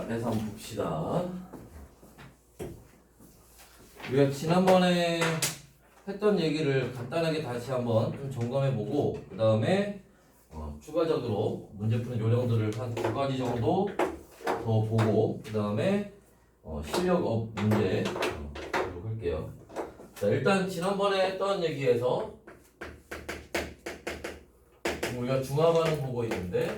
해서 한번 봅시다. 우리가 지난번에 했던 얘기를 간단하게 다시 한번 좀 점검해보고 그 다음에 추가적으로 문제 푸는 요령들을 한 2가지 정도 더 보고 그 다음에 실력업 문제 보도록 할게요. 자, 일단 지난번에 했던 얘기에서 우리가 중화반응 보고 있는데,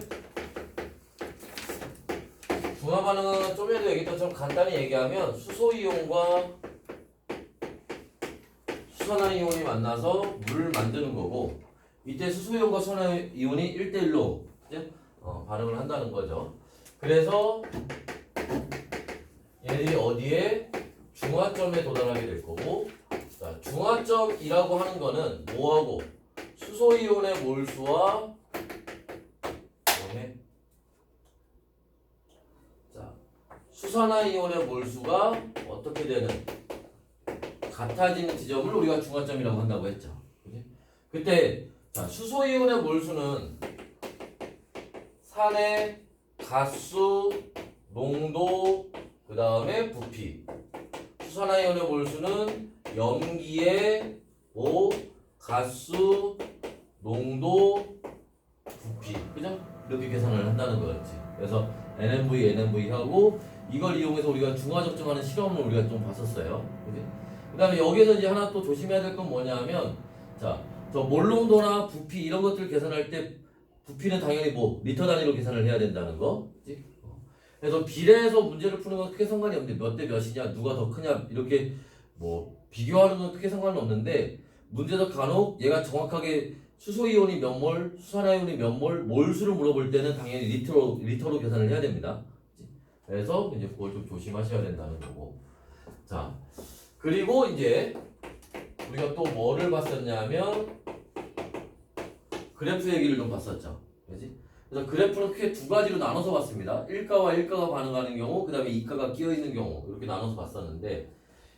중화반응은 좀 전에도 얘기했던 것처럼 간단히 얘기하면 수소이온과 수산화이온이 만나서 물을 만드는 거고, 이때 수소이온과 수산화이온이 1대1로 반응을 한다는 거죠. 그래서 얘네들이 어디에? 중화점에 도달하게 될 거고, 자, 중화점이라고 하는 거는 뭐하고? 수소이온의 몰수와 그다음에 자, 수산화이온의 몰수가 어떻게 되는 같아지는 지점을 우리가 중화점이라고 한다고 했죠. 그치? 그때 자, 수소이온의 몰수는 산의 가수, 농도, 그 다음에 부피. 수산화이온의 몰수는 염기의 가수, 농도, 부피. 그죠? 이렇게 계산을 한다는 거였지. 그래서 NMV 하고 이걸 이용해서 우리가 중화 적정하는 실험을 우리가 좀 봤었어요. 그지? 그 다음에 여기서 이제 하나 또 조심해야 될 건 뭐냐면, 자, 저 몰농도나 부피 이런 것들 계산할 때 부피는 당연히 리터 단위로 계산을 해야 된다는 거. 그치? 그래서 비례해서 문제를 푸는 건 크게 상관이 없는데 몇 대 몇이냐, 누가 더 크냐 이렇게 비교하는 건 크게 상관은 없는데, 문제도 간혹 얘가 정확하게 수소이온이 몇 몰, 수산화이온이 몇 몰, 몰수를 물어볼 때는 당연히 리터로 계산을 해야 됩니다. 그래서 이제 그걸 좀 조심하셔야 된다는 거고. 자, 그리고 이제 우리가 또 뭐를 봤었냐면 그래프 얘기를 좀 봤었죠. 그렇지? 그래서 그래프는 크게 2가지로 나눠서 봤습니다. 1가와 1가가 반응하는 경우, 그 다음에 2가가 끼어있는 경우 이렇게 나눠서 봤었는데,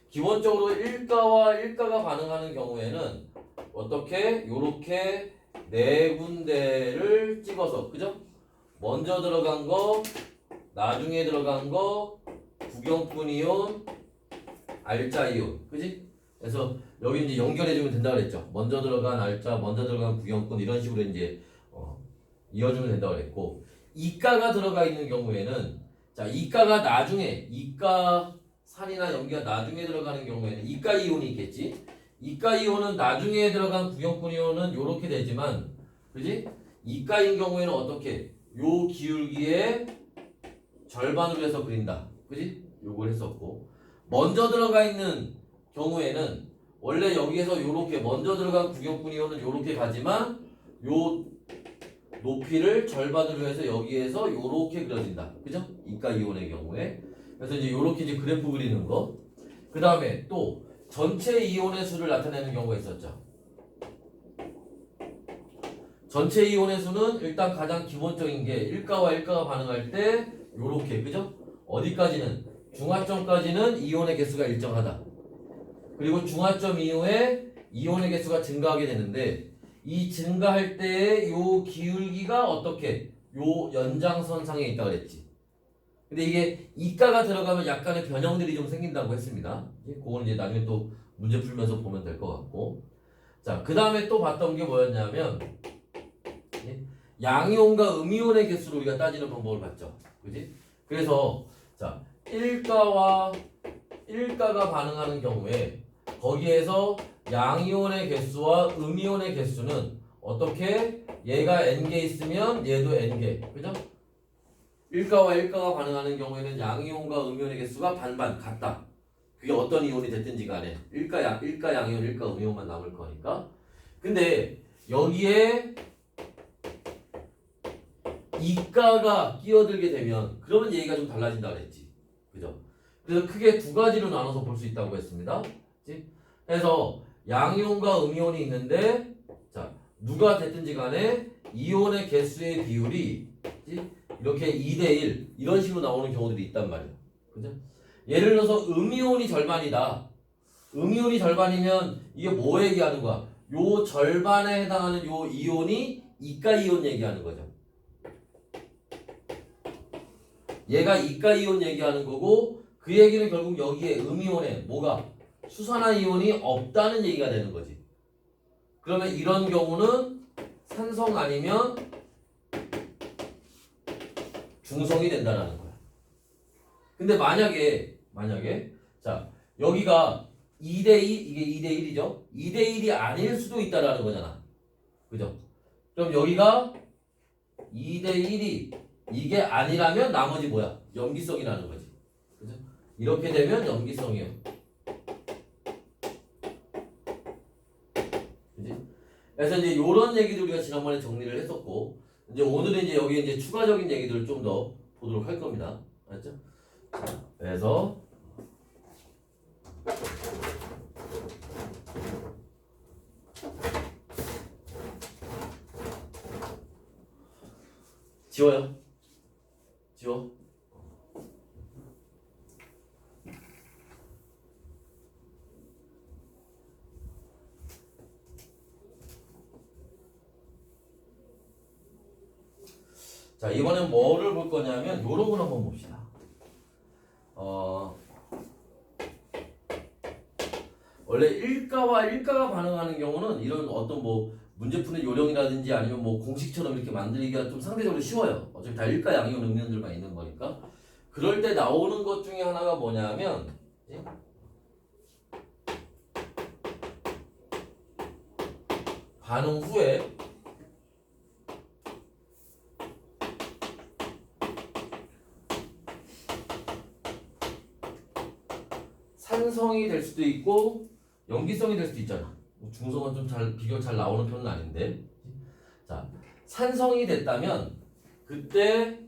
기본적으로 1가와 1가가 반응하는 경우에는 어떻게? 요렇게 4군데를 찍어서, 그죠? 먼저 들어간 거, 나중에 들어간 거, 구경꾼 이온, 알자 이온, 그지? 그래서 여기 이제 연결해주면 된다 그랬죠. 먼저 들어간 알자, 먼저 들어간 구경꾼 이런 식으로 이제 이어주면 된다고 그랬고, 2가가 들어가 있는 경우에는, 자, 2가가 나중에 2가 산이나 염기가 나중에 들어가는 경우에는 2가 이온이 있겠지. 2가 이온은 나중에 들어간 구경꾼 이온은 요렇게 되지만, 그지? 2가인 경우에는 어떻게? 요 기울기의 절반으로 해서 그린다. 그지? 요걸 했었고, 먼저 들어가 있는 경우에는 원래 여기에서 요렇게 먼저 들어간 구경꾼 이온은 요렇게 가지만 요 높이를 절반으로 해서 여기에서 요렇게 그려진다. 그죠? 2가 이온의 경우에. 그래서 이제 요렇게 이제 그래프 그리는 거. 그 다음에 또 전체 이온의 수를 나타내는 경우가 있었죠. 전체 이온의 수는 일단 가장 기본적인 게 1가와 1가가 반응할 때 요렇게, 그죠? 어디까지는? 중화점까지는 이온의 개수가 일정하다. 그리고 중화점 이후에 이온의 개수가 증가하게 되는데, 이 증가할 때의 요 기울기가 어떻게? 요 연장선상에 있다고 그랬지. 근데 이게 2가가 들어가면 약간의 변형들이 좀 생긴다고 했습니다. 그거는 이제 나중에 또 문제 풀면서 보면 될 것 같고. 자, 그 다음에 또 봤던 게 뭐였냐면, 양이온과 음이온의 개수로 우리가 따지는 방법을 봤죠. 그지? 그래서, 자, 1가와 1가가 반응하는 경우에 거기에서 양이온의 개수와 음이온의 개수는 어떻게? 얘가 n개 있으면 얘도 n개. 그죠? 1가와 1가가 반응하는 경우에는 양이온과 음이온의 개수가 반반 같다. 그게 어떤 이온이 됐든지 간에 1가 양이온, 1가 음이온만 남을 거니까. 근데 여기에 2가가 끼어들게 되면 그러면 얘기가 좀 달라진다 그랬지. 그죠? 그래서 크게 2가지로 나눠서 볼 수 있다고 했습니다. 그치? 그래서 양이온과 음이온이 있는데, 자, 누가 됐든지 간에 이온의 개수의 비율이, 그치? 이렇게 2대1 이런 식으로 나오는 경우들이 있단 말이야. 그죠? 예를 들어서 음이온이 절반이다. 음이온이 절반이면 이게 뭐 얘기하는 거야? 요 절반에 해당하는 요 이온이 이가 이온 얘기하는 거죠. 얘가 이가 이온 얘기하는 거고 그 얘기는 결국 여기에 음이온에 뭐가 수산화이온이 없다는 얘기가 되는 거지. 그러면 이런 경우는 산성 아니면 중성이 된다라는 거야. 근데 만약에 자 여기가 2대2 이게 2대1이죠. 2대1이 아닐 수도 있다라는 거잖아. 그죠? 그럼 여기가 2대1이 이게 아니라면 나머지 뭐야? 염기성이라는 거지. 그죠? 이렇게 되면 염기성이에요. 그지? 그래서 이제 요런 얘기들 우리가 지난번에 정리를 했었고 이제 오늘은 이제 여기 이제 추가적인 얘기들을 좀 더 보도록 할 겁니다. 알았죠? 자, 그래서 지워요. 지워. 자, 이번엔 뭐를 볼 거냐면 요런 걸 한번 봅시다. 원래 일가와 일가가 반응하는 경우는 이런 어떤 뭐 문제 푸는 요령이라든지 아니면 뭐 공식처럼 이렇게 만들기가 좀 상대적으로 쉬워요. 어차피 다 일가 양이온 음이온들만 있는 거니까. 그럴 때 나오는 것 중에 하나가 뭐냐면 반응 후에 산성이 될 수도 있고 염기성이 될 수도 있잖아. 중성은 좀 잘 비교 잘 나오는 편은 아닌데. 자, 산성이 됐다면 그때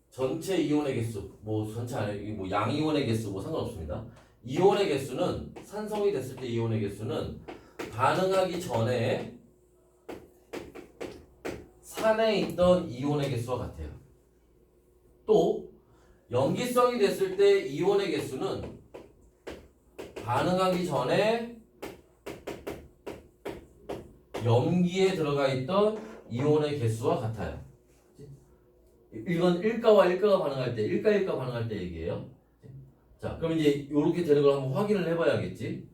전체 이온의 개수, 뭐 전체 아니 뭐 양이온의 개수 뭐 상관없습니다. 이온의 개수는 산성이 됐을 때 이온의 개수는 반응하기 전에 산에 있던 이온의 개수와 같아요. 또 염기성이 됐을 때 이온의 개수는 반응하기 전에 염기에 들어가 있던 이온의 개수와 같아요. 이건 일가와 일가가 반응할 때, 일가 반응할 때 얘기예요. 자, 그럼 이제 이렇게 되는 걸 한번 확인을 해봐야겠지.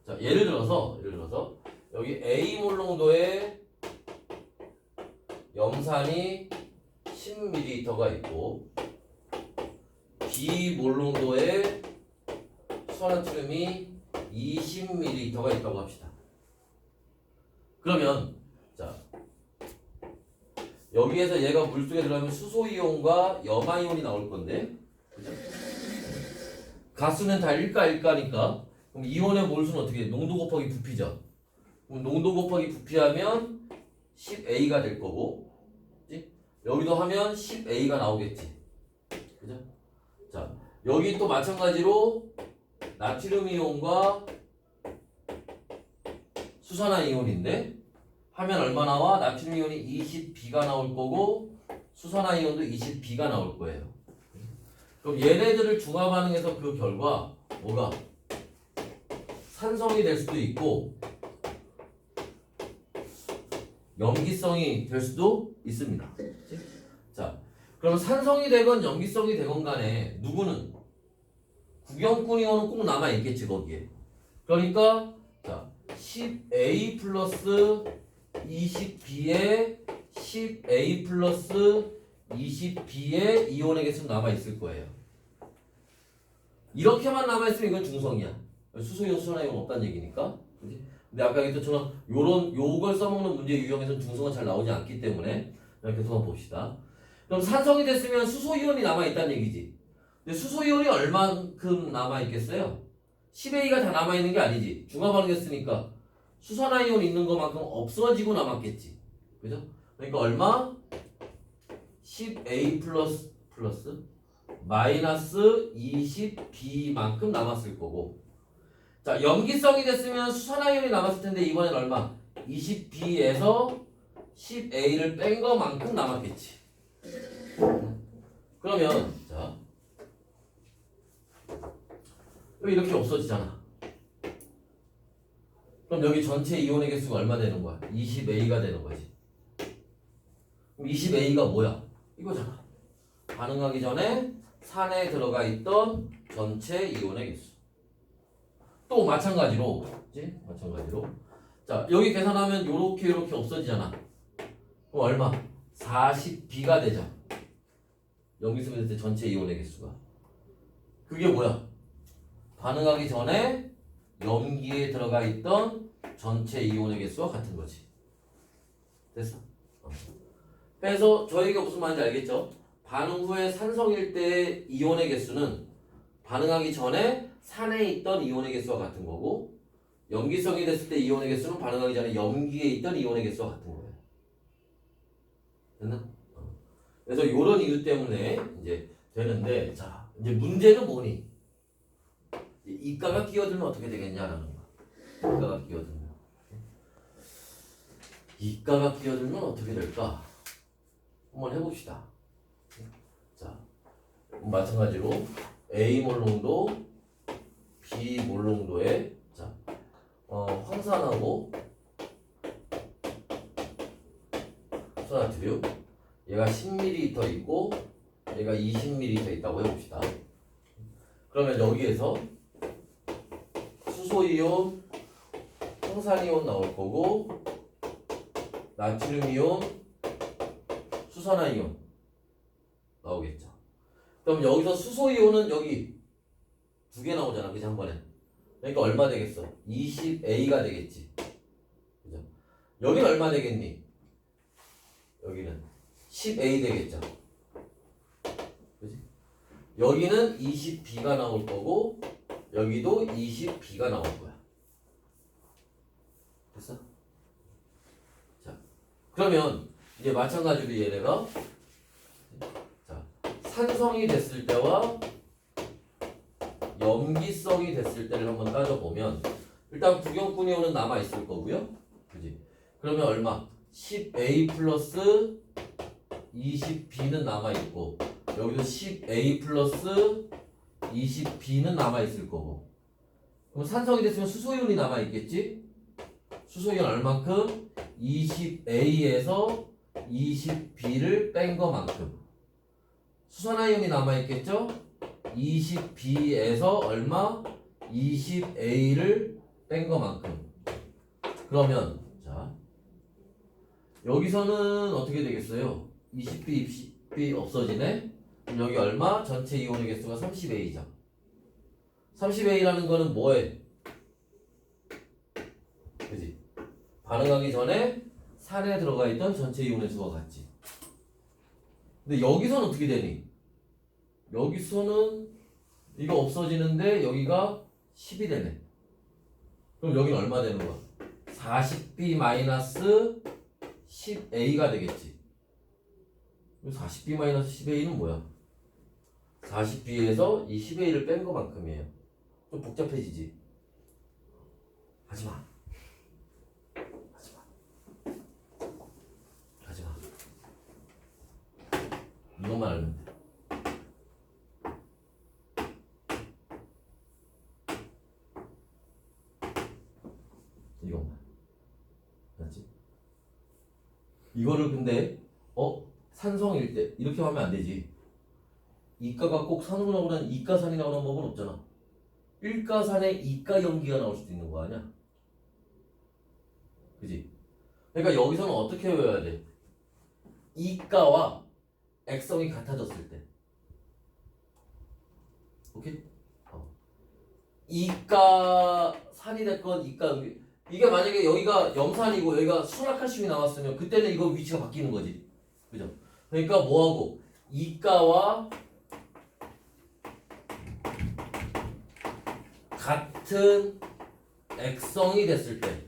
자, 예를 들어서 여기 A 몰농도의 염산이 10ml가 있고 B 몰농도의 수산화트륨이 20ml가 있다고 합시다. 그러면 자 여기에서 얘가 물속에 들어가면 수소이온과 염화이온이 나올 건데 그죠? 가스는 다 일가니까 그럼 이온의 몰수는 어떻게 돼? 농도 곱하기 부피죠. 그럼 농도 곱하기 부피하면 10A가 될 거고 그치? 여기도 하면 10A가 나오겠지. 그죠? 자 여기 또 마찬가지로 나트륨 이온과 수산화 이온인데 하면 얼마 나와? 나트륨 이온이 20B가 나올 거고 수산화 이온도 20B가 나올 거예요. 그럼 얘네들을 중화 반응해서 그 결과 뭐가? 산성이 될 수도 있고 염기성이 될 수도 있습니다. 자, 그럼 산성이 되건 염기성이 되건 간에 누구는 구경꾼 이온은 꼭 남아 있겠지 거기에. 그러니까 자 10A 플러스 20B에 10A 플러스 20B의 이온의 개수는 남아 있을 거예요. 이렇게만 남아 있으면 이건 중성이야. 수소이온, 수산화이온 없다는 얘기니까. 그치? 근데 아까 얘기했던 요걸 써먹는 문제 유형에서는 중성은 잘 나오지 않기 때문에 계속 한번 봅시다. 그럼 산성이 됐으면 수소이온이 남아 있다는 얘기지. 근데 수소이온이 얼만큼 남아 있겠어요? 10A가 다 남아 있는 게 아니지. 중화 반응했으니까 수산화이온 있는 것만큼 없어지고 남았겠지. 그죠? 그러니까 얼마? 10A 플러스 마이너스 20B만큼 남았을 거고. 자, 염기성이 됐으면 수산화이온이 남았을 텐데 이번엔 얼마? 20B에서 10A를 뺀 것만큼 남았겠지. 그러면 자 여기 이렇게 없어지잖아. 그럼 여기 전체 이온의 개수가 얼마 되는 거야? 20A가 되는 거지. 그럼 20A가 뭐야? 이거잖아. 반응하기 전에 산에 들어가 있던 전체 이온의 개수. 또 마찬가지로, 그치? 마찬가지로. 자, 여기 계산하면 요렇게 없어지잖아. 그럼 얼마? 40B가 되죠. 염기성이 됐을 때 전체 이온의 개수가. 그게 뭐야? 반응하기 전에 염기에 들어가 있던 전체 이온의 개수와 같은 거지. 됐어? 그래서 저희가 무슨 말인지 알겠죠? 반응 후에 산성일 때 이온의 개수는 반응하기 전에 산에 있던 이온의 개수와 같은 거고, 염기성이 됐을 때 이온의 개수는 반응하기 전에 염기에 있던 이온의 개수와 같은 거예요. 됐나? 그래서 이런 이유 때문에 이제 되는데, 자, 이제 문제는 뭐니? 이가가 끼어들면 어떻게 되겠냐라는 거야. 이가가 끼어들면 어떻게 될까? 한번 해봅시다. 자, 마찬가지로 A 몰농도, B 몰농도에 자, 황산하고 소나트륨, 얘가 10ml 있고 얘가 20ml 있다고 해봅시다. 그러면 여기에서 수소이온, 황산이온 나올 거고, 나트륨이온, 수산화이온 나오겠죠. 그럼 여기서 수소이온은 여기 두 개 나오잖아, 그지? 한 번에. 그러니까 얼마 되겠어? 20A가 되겠지. 그죠? 여기는 얼마 되겠니? 여기는 10A 되겠죠. 그지? 여기는 20B가 나올 거고, 여기도 20B가 나올 거야. 됐어? 자, 그러면 이제 마찬가지로 얘네가 자, 산성이 됐을 때와 염기성이 됐을 때를 한번 따져보면, 일단 구경분이온은 남아있을 거고요. 그지? 그러면 얼마? 10A 플러스 20B는 남아있고, 여기도 10A 플러스 20B는 남아있을 거고, 그럼 산성이 됐으면 수소이온이 남아있겠지? 수소이온 얼만큼? 20A에서 20B를 뺀 거만큼. 수산화이온이 남아있겠죠? 20B에서 얼마? 20A를 뺀 거만큼. 그러면 자, 여기서는 어떻게 되겠어요? 20B, 20B 없어지네? 그럼 여기 얼마? 전체 이온의 개수가 30A죠. 30A라는 거는 뭐해? 그지? 반응하기 전에 산에 들어가 있던 전체 이온의 수와 같지. 근데 여기서는 어떻게 되니? 여기서는 이거 없어지는데 여기가 10이 되네. 그럼 여기는 얼마 되는 거야? 40B 마이너스 10A가 되겠지. 40B 마이너스 10A는 뭐야? 40B에서 이 10A를 뺀 것만큼이에요. 좀 복잡해지지? 하지마. 이것만 알면 돼. 이것만. 맞지? 이거를 근데 산성일 때 이렇게 하면 안 되지. 이가가 꼭 산으로 나오는 이가산이 나오는 법은 없잖아. 일가산에 이가 염기가 나올 수도 있는 거 아니야? 그지? 그러니까 여기서는 어떻게 외워야 돼? 이가와 액성이 같아졌을 때. 오케이? 이가산이 됐건 이가 이게 만약에 여기가 염산이고 여기가 수락칼슘이 나왔으면 그때는 이거 위치가 바뀌는 거지. 그죠? 그러니까 뭐하고 이가와 같은 액성이 됐을 때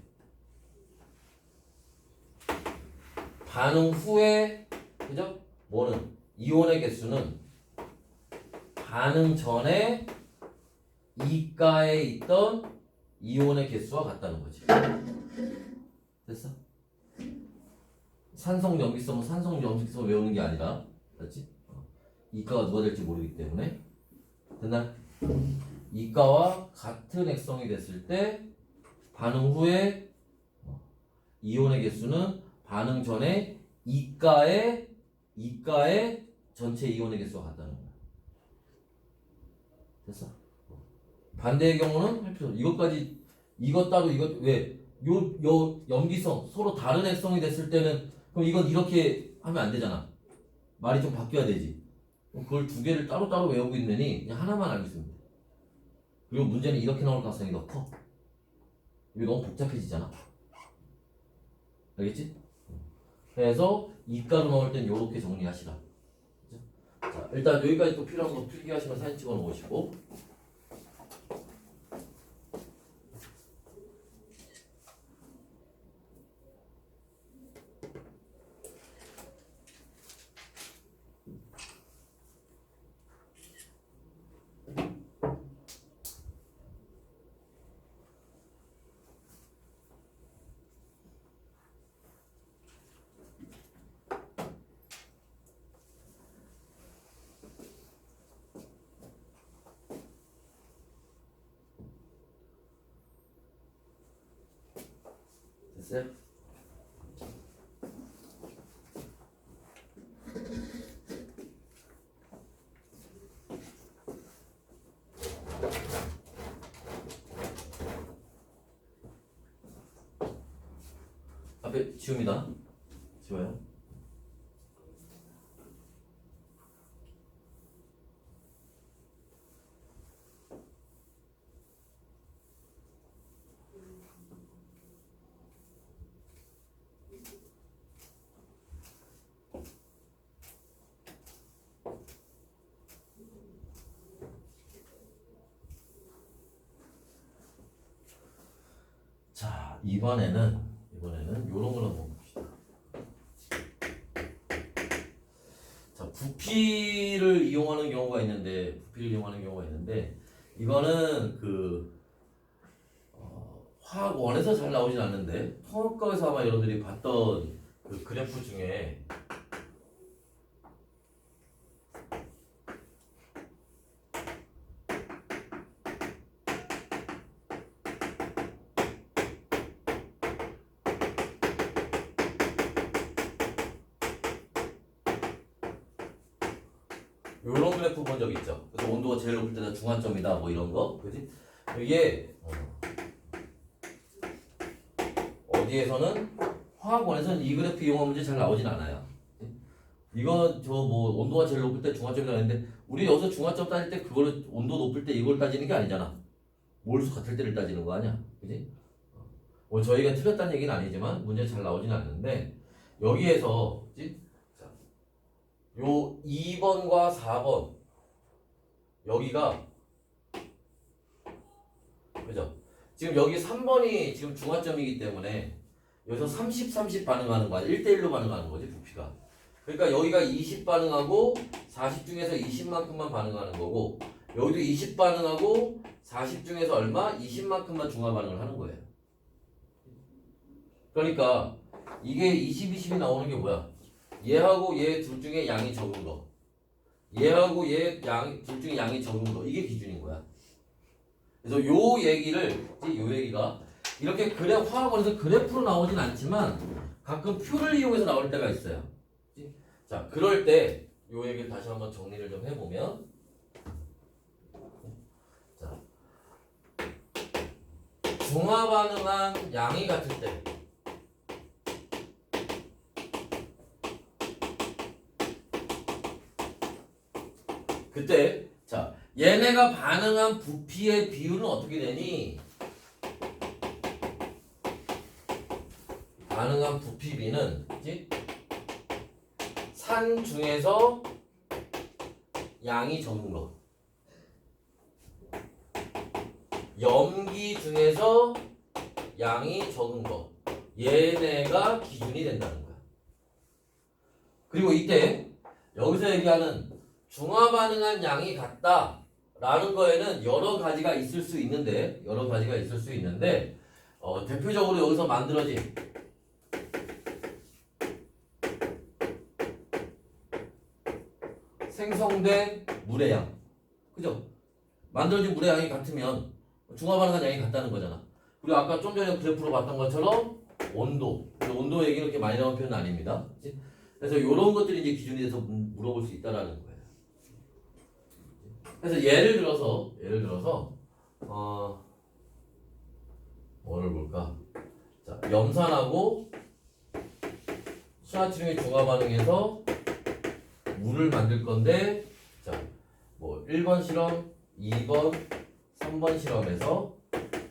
반응 후에 그죠? 뭐는 이온의 개수는 반응 전에 이가에 있던 이온의 개수와 같다는 거지. 됐어? 산성 염기성은 산성 염기성을 외우는 게 아니라, 맞지? 이가가 누가 될지 모르기 때문에. 됐나? 이가와 같은 액성이 됐을 때 반응 후에 이온의 개수는 반응 전에 이가의 전체 이온의 개수가 같다는 거야. 됐어? 반대의 경우는 할 필요 없어. 이것까지 이것 따로 이것 왜? 요 염기성 서로 다른 액성이 됐을 때는 그럼 이건 이렇게 하면 안 되잖아. 말이 좀 바뀌어야 되지. 그걸 두 개를 따로따로 외우고 있느니 그냥 하나만 알고 있으면 돼. 그리고 문제는 이렇게 나올 가능성이 더 커. 이게 너무 복잡해지잖아. 알겠지? 그래서 이가로 나올 땐 이렇게 정리하시라. 자, 일단 여기까지 또 필요한 거 필기하시면 사진 찍어 놓으시고. 됐어요? 앞에 지웁니다. 지워요. 자, 이번에는 요런 걸 한번 봅시다. 자, 부피를 이용하는 경우가 있는데 이거는 화학원에서 잘 나오진 않는데 통합과에서 아마 여러분들이 봤던 그 그래프 중에 요런 그래프 본 적 있죠? 그래서 온도가 제일 높을 때가 중환점이다 뭐 이런 거, 그지? 이게 어디에서는 화학원에서는 이 그래프 이용한 문제 잘 나오진 않아요. 이거 저 뭐 온도가 제일 높을 때 중환점이라 했는데 우리 여기서 중환점 따질 때 그거를 온도 높을 때 이걸 따지는 게 아니잖아. 몰수 같을 때를 따지는 거 아니야, 그지? 뭐 저희가 틀렸다는 얘기는 아니지만 문제 잘 나오진 않는데 여기에서, 그지? 요 2번과 4번 여기가 그죠? 지금 여기 3번이 지금 중화점이기 때문에 여기서 30, 30 반응하는 거야. 1대1로 반응하는 거지 부피가. 그러니까 여기가 20 반응하고 40 중에서 20만큼만 반응하는 거고 여기도 20 반응하고 40 중에서 얼마? 20만큼만 중화 반응을 하는 거예요. 그러니까 이게 20, 20이 나오는 게 뭐야? 얘하고 얘 둘 중에 양이 적은 거, 얘하고 얘 둘 중에 양이 적은 거, 이게 기준인 거야. 그래서 요 얘기가 이렇게 화학원에서 그래프로 나오진 않지만 가끔 표를 이용해서 나올 때가 있어요. 자, 그럴 때 요 얘기를 다시 한번 정리를 좀 해보면, 자, 중화 반응한 양이 같을 때 그때 자, 얘네가 반응한 부피의 비율은 어떻게 되니? 반응한 부피비는, 그치? 산 중에서 양이 적은 거, 염기 중에서 양이 적은 거, 얘네가 기준이 된다는 거야. 그리고 이때 여기서 얘기하는 중화 반응한 양이 같다라는 거에는 여러 가지가 있을 수 있는데 대표적으로 여기서 만들어진 생성된 물의 양, 그죠? 만들어진 물의 양이 같으면 중화 반응한 양이 같다는 거잖아. 그리고 아까 좀 전에 그래프로 봤던 것처럼 온도 얘기는 그렇게 많이 나온 표현은 아닙니다. 그치? 그래서 이런 것들이 이제 기준이 돼서 물어볼 수 있다라는 거예요. 그래서 예를 들어서 뭐를 볼까? 자, 염산하고 수나트륨의 중화 반응에서 물을 만들 건데, 자, 뭐 1번 실험, 2번, 3번 실험에서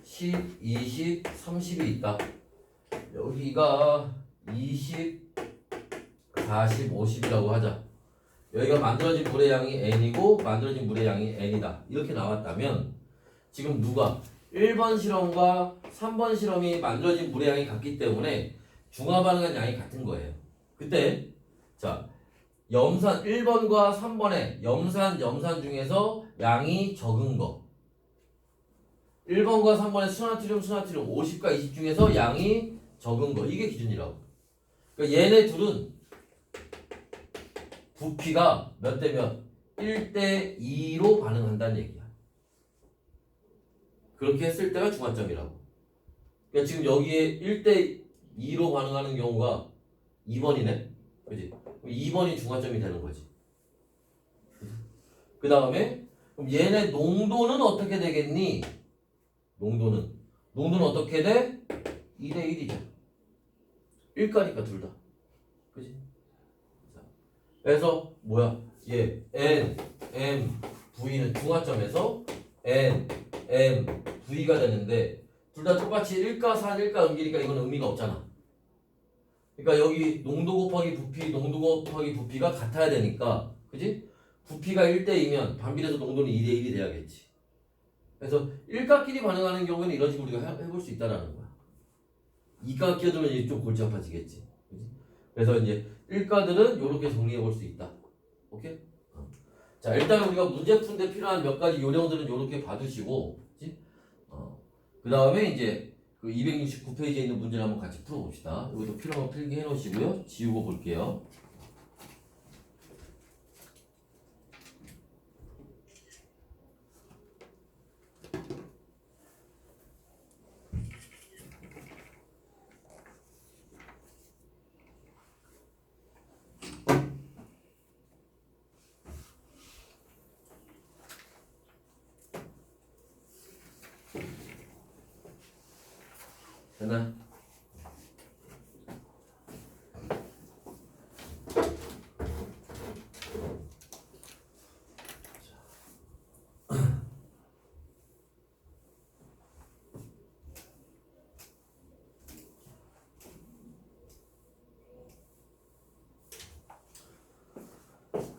10, 20, 30이 있다. 여기가 20, 40, 50이라고 하자. 여기가 만들어진 물의 양이 N이고 만들어진 물의 양이 N이다. 이렇게 나왔다면 지금 누가 1번 실험과 3번 실험이 만들어진 물의 양이 같기 때문에 중화 반응한 양이 같은 거예요. 그때 자, 염산 1번과 3번의 염산 중에서 양이 적은 거, 1번과 3번의 수나트륨 50과 20 중에서 양이 적은 거, 이게 기준이라고. 그러니까 얘네 둘은 부피가 몇 대 몇? 1대 2로 반응한다는 얘기야. 그렇게 했을 때가 중화점이라고. 그러니까 지금 여기에 1대 2로 반응하는 경우가 2번이네. 그지? 2번이 중화점이 되는 거지. 그 다음에 그럼 얘네 농도는 어떻게 되겠니? 농도는 어떻게 돼? 2대 1이죠. 1가니까 둘 다. 그지? 그래서 뭐야? 얘 N, M, V는 중화점에서 N, M, V가 되는데 둘 다 똑같이 1가 4, 1가 음기니까 이건 의미가 없잖아. 그러니까 여기 농도 곱하기 부피가 같아야 되니까, 그지? 부피가 1대2면 반비례해서 농도는 2대1이 돼야겠지. 그래서 1가끼리 반응하는 경우에는 이런 식으로 우리가 해볼 수 있다라는 거야. 2가 끼어들면 이제 좀 골치 아파지겠지. 그지? 그래서 이제 1가들은 이렇게 정리해 볼 수 있다. 오케이? 자, 일단 우리가 문제 푸는데 필요한 몇 가지 요령들은 이렇게 봐두시고, 그지? 그 다음에 이제 그 269페이지에 있는 문제를 한번 같이 풀어봅시다. 이것도 필요한 거 필기해 놓으시고요. 지우고 볼게요. 되나?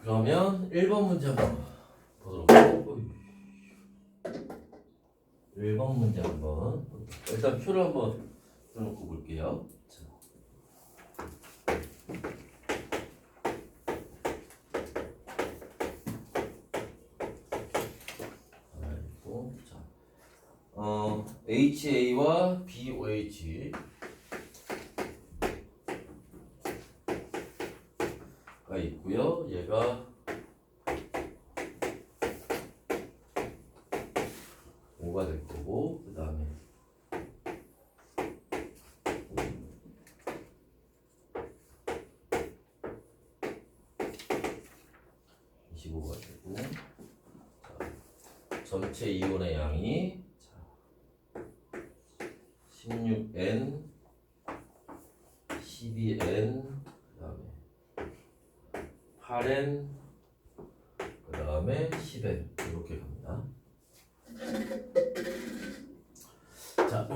그러면 1번 문제 한번 보도록 할게요. 1번 문제 한번 일단 표를 한번 써놓고 볼게요. 자. 아이고, 자, HA와 BOH 가 있고요. 얘가 5가 될 거고, 그 다음에 25가 되고, 자, 전체 이온의 양이 16N, 12N, 그 다음에 8N, 그 다음에 10N 이렇게 갑니다. 자,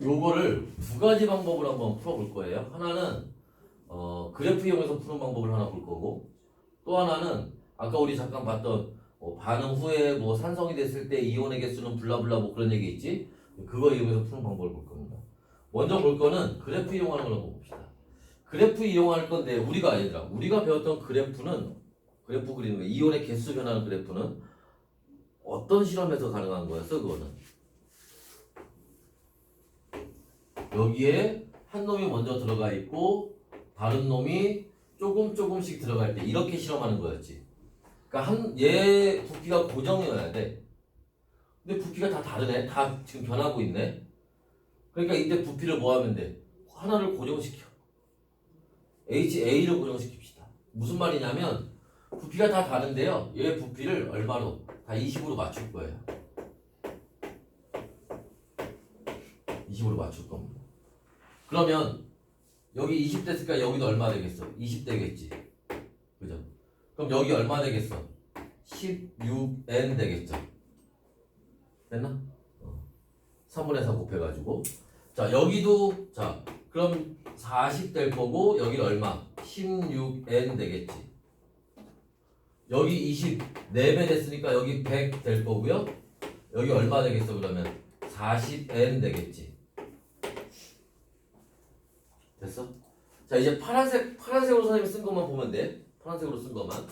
요거를 두 가지 방법을 한번 풀어볼 거예요. 하나는 그래프 이용해서 푸는 방법을 하나 볼 거고, 또 하나는 아까 우리 잠깐 봤던 반응 후에 뭐 산성이 됐을 때 이온의 개수는 블라블라 뭐 그런 얘기 있지? 그거 이용해서 푸는 방법을 볼 겁니다. 먼저 볼 거는 그래프 이용하는 걸 한번 봅시다. 그래프 이용할 건데 우리가 배웠던 그래프 그리는 거, 이온의 개수 변하는 그래프는 어떤 실험에서 가능한 거였어? 그거는 여기에 한 놈이 먼저 들어가 있고 다른 놈이 조금씩 들어갈 때 이렇게 실험하는 거였지. 그러니까 얘 부피가 고정이어야 돼. 근데 부피가 다 다르네. 다 지금 변하고 있네. 그러니까 이때 부피를 뭐 하면 돼? 하나를 고정시켜. HA를 고정시킵시다. 무슨 말이냐면 부피가 다 다른데요. 얘 부피를 얼마로? 다 20으로 맞출 거예요. 20으로 맞출 겁니다. 그러면 여기 20 됐으니까 여기도 얼마 되겠어? 20 되겠지. 그죠? 그럼 여기 얼마 되겠어? 16n 되겠죠. 됐나? 3분의 4 곱해가지고. 자, 여기도, 자, 그럼 40 될 거고, 여기 얼마? 16n 되겠지. 여기 20, 4배 됐으니까 여기 100 될 거고요. 여기 얼마 되겠어, 그러면? 40n 되겠지. 됐어? 자, 이제 파란색으로 선생님이 쓴 것만 보면 돼. 파란색으로 쓴 것만.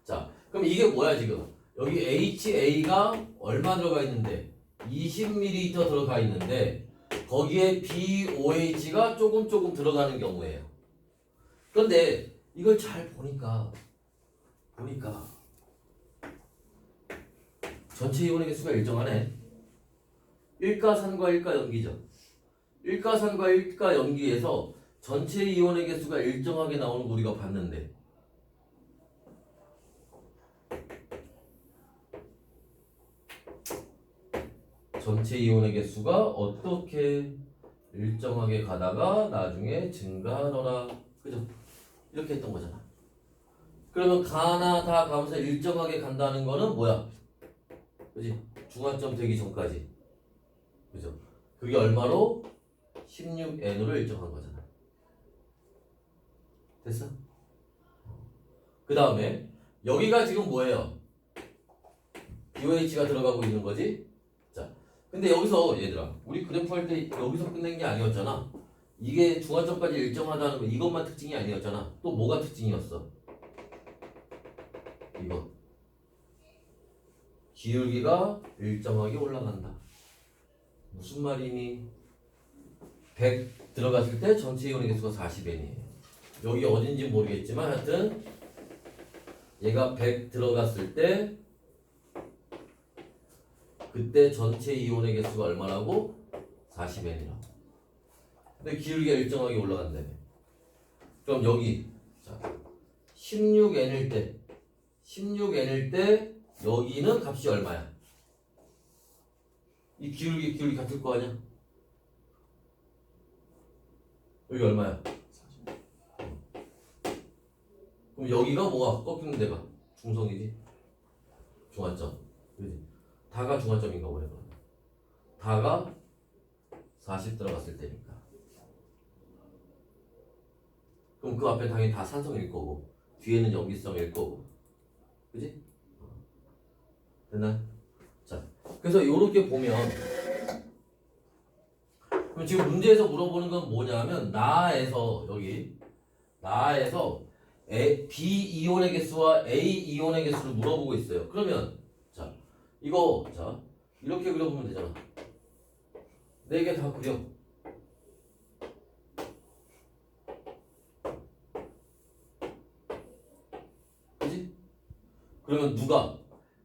자, 그럼 이게 뭐야, 지금? 여기 HA가 얼마 들어가 있는데? 20ml 들어가 있는데, 거기에 BOH가 조금 들어가는 경우예요. 그런데 이걸 잘 보니까 전체 이온의 개수가 일정하네. 일가산과 일가염기죠. 일가산과 일가염기에서 전체 이온의 개수가 일정하게 나오는 거 우리가 봤는데, 전체 이온의 개수가 어떻게 일정하게 가다가 나중에 증가하더라. 그죠? 이렇게 했던 거잖아. 그러면 가나 다 가면서 일정하게 간다는 거는 뭐야? 그지? 중화점 되기 전까지. 그죠? 그게 얼마로? 16n으로 일정한 거잖아. 됐어? 그 다음에 여기가 지금 뭐예요? BOH가 들어가고 있는 거지? 자, 근데 여기서 얘들아, 우리 그래프 할 때 여기서 끝낸 게 아니었잖아. 이게 중화점까지 일정하다는 거 이것만 특징이 아니었잖아. 또 뭐가 특징이었어? 이거. 기울기가 일정하게 올라간다. 무슨 말이니? 100 들어갔을 때 전체 이온의 개수가 40n이에요. 여기 어딘지 모르겠지만 하여튼 얘가 100 들어갔을 때 그때 전체 이온의 개수가 얼마라고? 40n이라고. 근데 기울기가 일정하게 올라간다며. 그럼 여기 자 16n일 때 여기는 값이 얼마야? 이 기울기 같을 거 아니야? 여기 얼마야? 그럼 여기가 뭐가 꺾이는 데가? 중성이지? 중화점. 그지? 다가 중화점인가 보네. 다가 40 들어갔을 때니까. 그럼 그 앞에 당연히 다 산성일 거고 뒤에는 염기성일 거고. 그지? 됐나? 자, 그래서 요렇게 보면 그럼 지금 문제에서 물어보는 건 뭐냐면 나에서 B 이온의 개수와 A 이온의 개수를 물어보고 있어요. 그러면 자 이거 자 이렇게 그려보면 되잖아. 4개 다 그려. 그지? 그러면 누가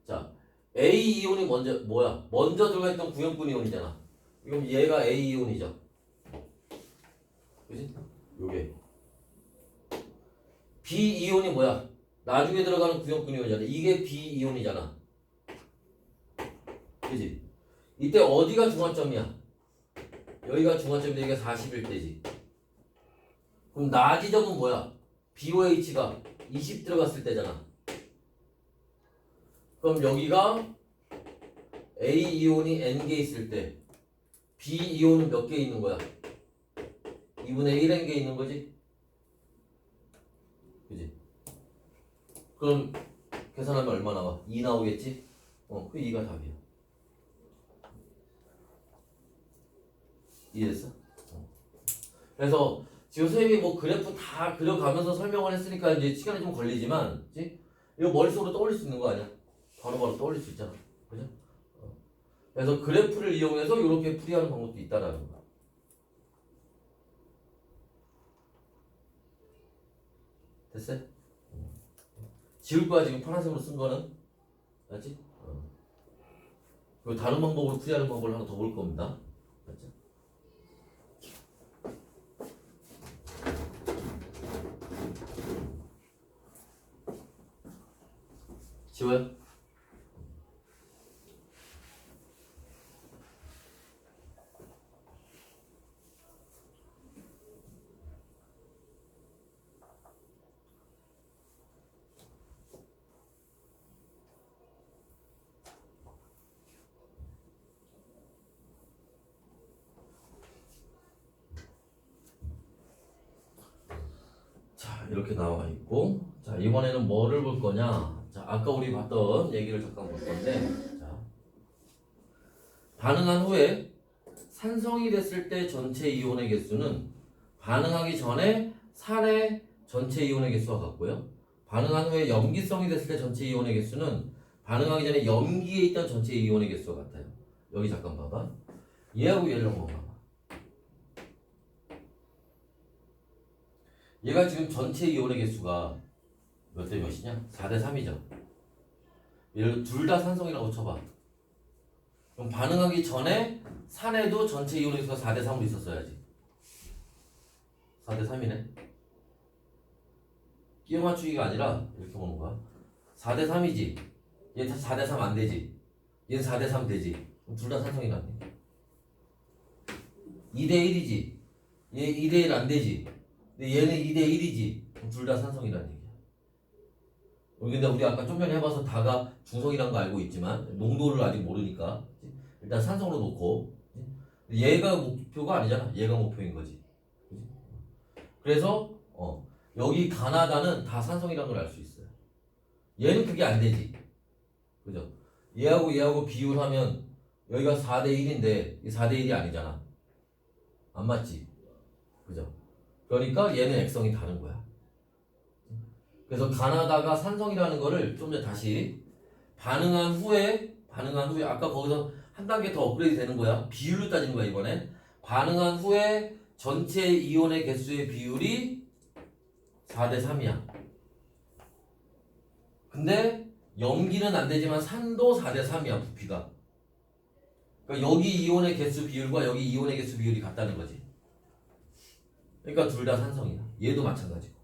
자 A 이온이 먼저 뭐야? 먼저 들어가 있던 구형분 이온이잖아. 그럼 얘가 A 이온이죠. 그지? 요게 B 이온이 뭐야? 나중에 들어가는 구형분 이온이잖아. 이게 B 이온이잖아. 그지? 이때 어디가 중화점이야? 여기가 중화점인데 이게 40일 때지. 그럼 나 지점은 뭐야? BOH가 20 들어갔을 때잖아. 그럼 여기가 A 이온이 N개 있을 때 B 이온은 몇 개 있는 거야? 2분의 1N개 있는 거지? 그지? 그럼 계산하면 얼마 나와? 2 나오겠지? 그 2가 답이야. 이해됐어? 그래서 지금 선생님이 뭐 그래프 다 그려가면서 설명을 했으니까 이제 시간이 좀 걸리지만, 그치? 이거 머릿속으로 떠올릴 수 있는 거 아니야? 바로바로 떠올릴 수 있잖아. 그죠? 그래서 그래프를 이용해서 이렇게 풀이하는 방법도 있다라는 거야. 됐어요? 지울 거야, 지금 파란색으로 쓴 거는. 알지? 그리고 다른 방법으로 풀이하는 방법을 하나 더 볼 겁니다. 맞죠? 쉬워요? 자, 이렇게 나와 있고, 자, 이번에는 뭐를 볼 거냐? 자, 아까 우리 봤던 얘기를 잠깐 볼 건데, 자, 반응한 후에 산성이 됐을 때 전체 이온의 개수는 반응하기 전에 산의 전체 이온의 개수와 같고요. 반응한 후에 염기성이 됐을 때 전체 이온의 개수는 반응하기 전에 염기에 있던 전체 이온의 개수와 같아요. 여기 잠깐 봐봐. 얘하고 얘를 한번 봐봐. 얘가 지금 전체 이온의 개수가 몇 대 몇이냐? 4대 3이죠. 얘를 둘 다 산성이라고 쳐봐. 그럼 반응하기 전에 산에도 전체 이온의 개수가 4대 3으로 있었어야지. 4대 3이네. 끼워 맞추기가 아니라 이렇게 보는 거야. 4대 3이지. 얘 4대 3 안 되지. 얘는 4대 3 되지. 그럼 둘 다 산성이라네. 2대 1이지. 얘 2대 1 안 되지. 근데 얘는 2대 1이지. 그럼 둘 다 산성이라는 얘기야. 근데 우리 아까 좀 전에 해봐서 다가 중성이라는 거 알고 있지만 농도를 아직 모르니까 일단 산성으로 놓고, 얘가 목표가 아니잖아. 얘가 목표인 거지. 그래서 여기 가나다는 다 산성이라는 걸 알 수 있어요. 얘는 그게 안 되지. 그죠? 얘하고 비율하면 여기가 4대 1인데 이 4대 1이 아니잖아. 안 맞지? 그죠? 그러니까 얘는 액성이 다른 거야. 그래서 가나다가 산성이라는 거를 좀 전에 다시 반응한 후에 아까 거기서 한 단계 더 업그레이드 되는 거야. 비율로 따지는 거야 이번엔. 반응한 후에 전체 이온의 개수의 비율이 4대 3이야. 근데 염기는 안 되지만 산도 4대 3이야 부피가. 그러니까 여기 이온의 개수 비율과 여기 이온의 개수 비율이 같다는 거지. 그러니까 둘 다 산성이야. 얘도 마찬가지고.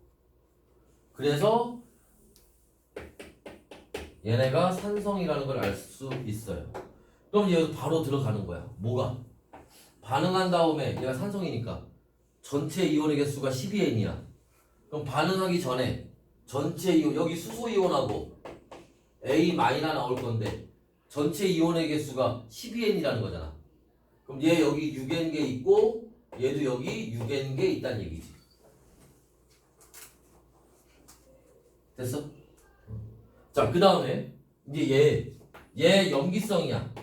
그래서 얘네가 산성이라는 걸 알 수 있어요. 그럼 얘도 바로 들어가는 거야. 뭐가? 반응한 다음에 얘가 산성이니까 전체 이온의 개수가 12N이야. 그럼 반응하기 전에 전체 이온, 여기 수소 이온하고 A- 나올 건데 전체 이온의 개수가 12N이라는 거잖아. 그럼 얘 여기 6N개 있고 얘도 여기 6N개 있다는 얘기지. 됐어? 자, 그 다음에 이제 얘 염기성이야.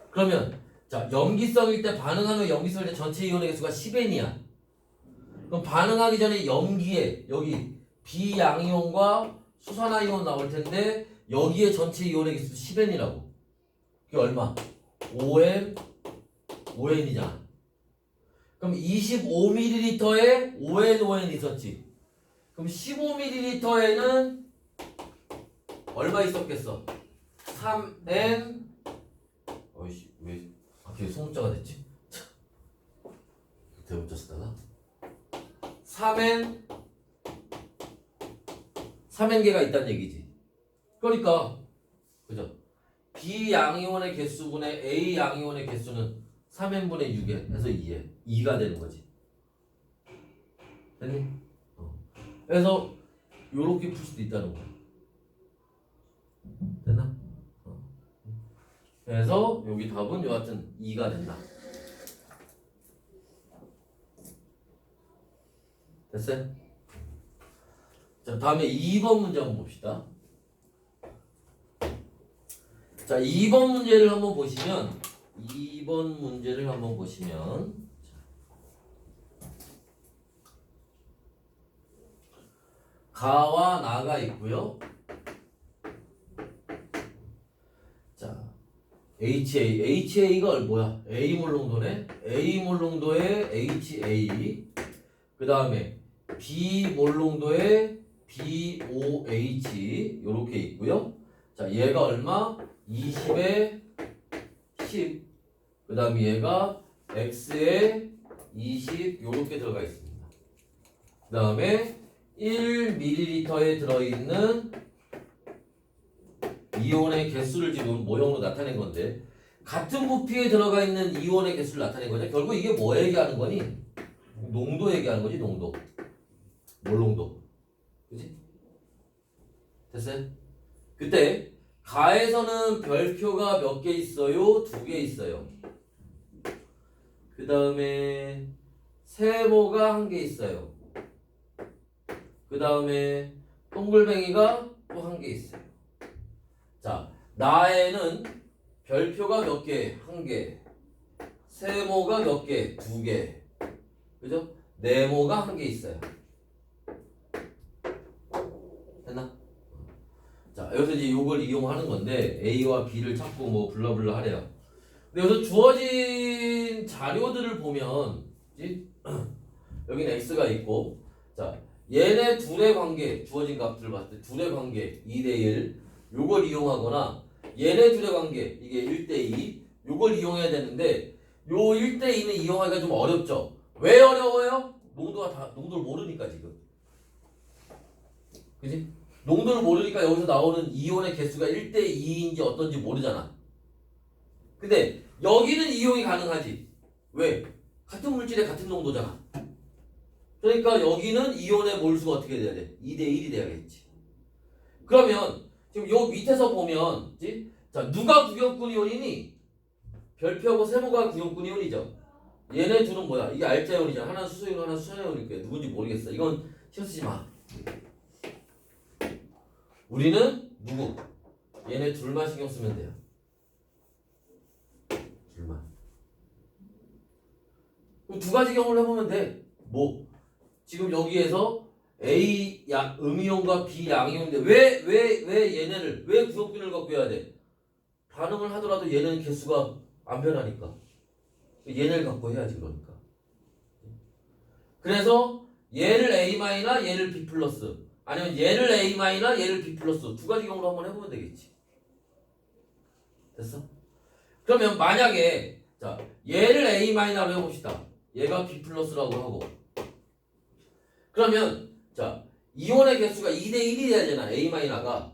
그러면 자, 염기성일 때 반응하는 염기성일 때 전체 이온의 개수가 10N이야. 그럼 반응하기 전에 염기에 여기 비양이온과 수산화이온 나올 텐데 여기에 전체 이온의 개수 10N이라고. 그게 얼마? 5N이잖아. 그럼 25ml에 5N 있었지. 그럼 15ml에는 얼마 있었겠어? 3N. 어이씨, 왜 갑자기 소문자가 됐지? 대문자 쓰다가 3N개가 있다는 얘기지. 그러니까 그죠? B양이온의 개수분의 A양이온의 개수는 3N분의 6N 해서 2가 되는 거지. 됐니? 그래서 요렇게 풀 수도 있다는 거야. 됐나? 그래서 여기 답은 여하튼 2가 된다. 됐어요? 자, 다음에 2번 문제 한번 봅시다. 자, 2번 문제를 한번 보시면 가와 나가 있고요. 자, HA가 뭐야? A몰 농도네. A몰 농도에 HA. 그 다음에 B몰 농도에 BOH 요렇게 있고요. 자, 얘가 얼마? 20에 10. 그 다음에 얘가 X에 20 요렇게 들어가 있습니다. 그 다음에 1ml에 들어있는 이온의 개수를 지금 모형으로 나타낸 건데 같은 부피에 들어가 있는 이온의 개수를 나타낸 거죠. 결국 이게 뭐 얘기하는 거니? 농도 얘기하는 거지, 농도. 몰농도. 그치? 됐어요? 그때 가에서는 별표가 몇 개 있어요? 2개 있어요. 그 다음에 세모가 1개 있어요. 그 다음에 동글뱅이가 또 1개 있어요. 자, 나에는 별표가 몇 개? 1개. 세모가 몇 개? 2개. 그죠? 네모가 1개 있어요. 됐나? 자, 여기서 이제 이걸 이용하는 건데 A와 B를 찾고 뭐 블라블라 하래요. 근데 여기서 주어진 자료들을 보면 여기는 X가 있고, 자, 얘네 둘의 관계, 주어진 값들을 봤을 때 둘의 관계 2대1 요걸 이용하거나 얘네 둘의 관계 이게 1대2 요걸 이용해야 되는데 요 1대2는 이용하기가 좀 어렵죠. 왜 어려워요? 농도를 모르니까 지금. 그지? 농도를 모르니까 여기서 나오는 이온의 개수가 1대2인지 어떤지 모르잖아. 근데 여기는 이용이 가능하지. 왜? 같은 물질의 같은 농도잖아. 그러니까 여기는 이온의 몰수가 어떻게 돼야 돼? 2대1이 돼야겠지. 그러면 지금 요 밑에서 보면 자, 누가 구경꾼 이온이니? 별표하고 세모가 구경꾼 이온이죠. 얘네 둘은 뭐야? 이게 알자 이온이잖아. 하나는 수소 이온, 하나는 수소 이온이니까 누군지 모르겠어. 이건 신경 쓰지 마. 우리는 누구? 얘네 둘만 신경 쓰면 돼요. 둘만. 두 가지 경우를 해보면 돼. 뭐 지금 여기에서 A 음이온과 B 양이온인데 왜 얘네를 왜 구성균을 갖고 해야 돼? 반응을 하더라도 얘는 개수가 안 변하니까 얘네를 갖고 해야지. 그러니까 그래서 얘를 A 마이나 얘를 B 플러스 아니면 얘를 A 마이나 얘를 B 플러스 두 가지 경우로 한번 해보면 되겠지. 됐어? 그러면 만약에 자 얘를 A 마이너로 해봅시다. 얘가 B 플러스라고 하고 그러면 자 이온의 개수가 2대1이 돼야 되나 A 마이너가.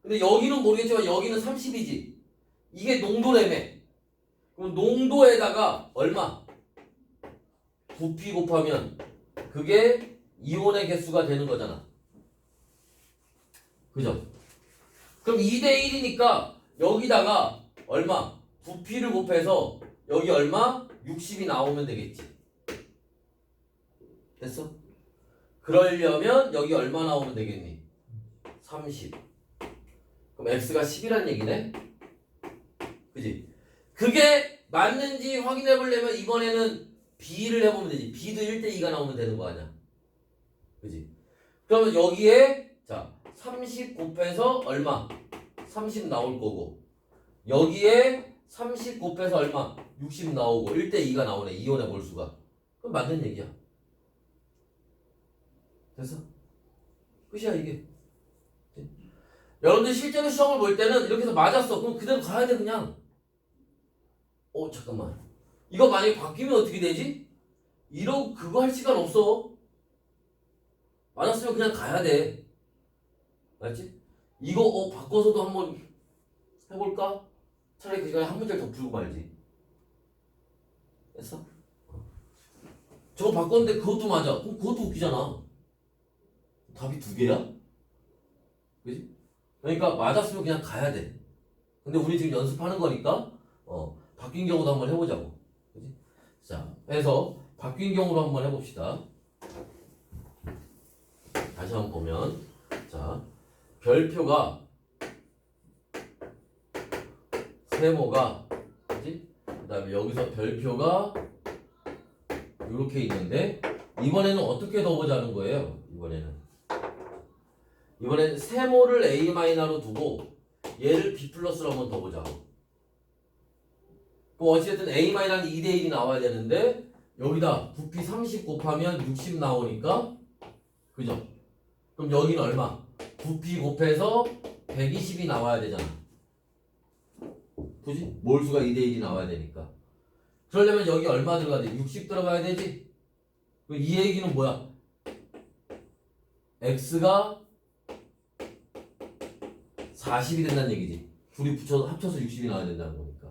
근데 여기는 모르겠지만 여기는 30이지. 이게 농도래매. 그럼 농도에다가 얼마? 부피 곱하면 그게 이온의 개수가 되는 거잖아. 그죠? 그럼 2대1이니까 여기다가 얼마? 부피를 곱해서 여기 얼마? 60이 나오면 되겠지. 됐어? 그러려면 여기 얼마 나오면 되겠니? 30. 그럼 x가 10이란 얘기네? 그지? 그게 맞는지 확인해 보려면 이번에는 b를 해보면 되지. b도 1대2가 나오면 되는 거 아니야. 그지? 그러면 여기에 자 30 곱해서 얼마? 30 나올 거고 여기에 30 곱해서 얼마? 60 나오고 1대2가 나오네. 이온의 몰수가. 그럼 맞는 얘기야. 됐어? 끝이야 이게. 여러분들 실제로 시험을 볼 때는 이렇게 해서 맞았어. 그럼 그대로 가야 돼 그냥. 잠깐만. 이거 만약에 바뀌면 어떻게 되지? 그거 할 시간 없어. 맞았으면 그냥 가야 돼. 알지? 이거 바꿔서도 한번 해볼까? 차라리 그 시간에 한 문제를 더 풀고 말지. 됐어? 저거 바꿨는데 그것도 맞아. 그럼 그것도 웃기잖아. 답이 2개야? 그지? 그러니까 맞았으면 그냥 가야 돼. 근데 우리 지금 연습하는 거니까 바뀐 경우도 한번 해보자고. 그지? 자, 해서 바뀐 경우로 한번 해봅시다. 다시 한번 보면 자, 별표가 세모가 그지? 그 다음에 여기서 별표가 이렇게 있는데 이번에는 어떻게 넣어보자는 거예요. 이번에는 세모를 A-로 두고 얘를 B 플러스로 한번 넣어보자고. 그럼 어쨌든 A-는 2대1이 나와야 되는데 여기다 부피 30 곱하면 60 나오니까 그죠? 그럼 여기는 얼마? 부피 곱해서 120이 나와야 되잖아. 그지? 몰수가 2대1이 나와야 되니까. 그러려면 여기 얼마 들어가야 돼? 60 들어가야 되지? 이 얘기는 뭐야? x가 40이 된다는 얘기지. 둘이 합쳐서 60이 나와야 된다는 거니까.